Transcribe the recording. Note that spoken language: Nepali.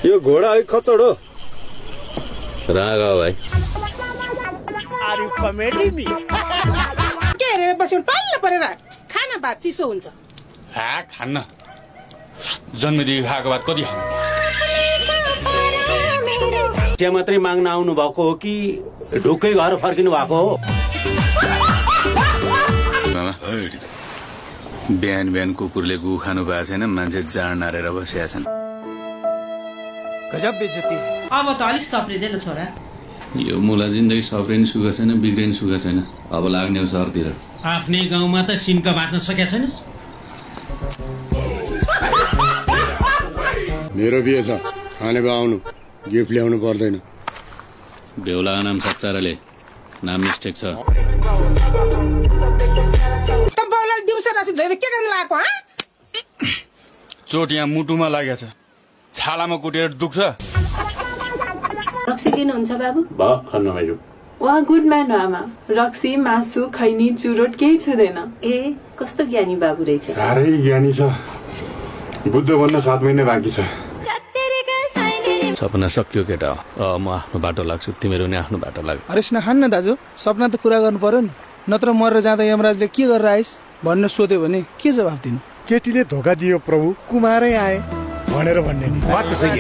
यो घोडा है खचड हो रागा भाइ आर यु कमेडी मी के हेरेर बस्यो टल्ल परेर खाना भात चिसो हुन्छ खान्न जन्मदेखि खाएको भात कति खानु त्यहाँ मात्रै माग्न आउनु भएको हो कि ढुक्कै घर फर्किनु भएको हो बिहान बिहान कुकुरले गु खानु भएको छैन मान्छे जाँड नारेर बसिया छन् गजब बेइज्जती अब त अलिक सप्रिँदैन छोरा यो मुला जिन्दगी सप्रिन सुख छैन बिग्रिन सुख छैन अब लाग्ने हो सहरतिर आफ्नै गाउँमा त सिन्का बाँच्न सकेका छैनस् मेरो बिहे छ खाने भयो आउनु गिफ्ट ल्याउनु पर्दैन बेहुलाको नाम सच्चाराले नाम मिस्टेक छ तपाईलाई दिउँसो रासी धोएर के गर्न लागेको ह चोट यहाँ मुटुमा लागेको छ छालामा कुटेर दुख्छ रक्सी लिनुहुन्छ बाबु भयो खन्न भयो उहाँ गुड म्यान हो आमा रक्सी मासु खैनी चुरोट केही छुँदैन ए कस्तो ज्ञानी बाबु रहेछ साह्रै ज्ञानी छ बुद्ध बन्न 7 महिना बाँकी छ सपना सक्यो केटा म आफ्नो बाटो लाग्छु तिमीहरू नि आफ्नो बाटो लाग अरे नखान न दाजु सपना त पूरा गर्नु पर्यो नि नत्र मरेर जाँदा यमराजले के गरेर आइस भन्ने सोध्यो भने के जवाफ दिनु केटीले धोका दियो प्रभु कुमारै आए भनेर भन्ने नि बात सही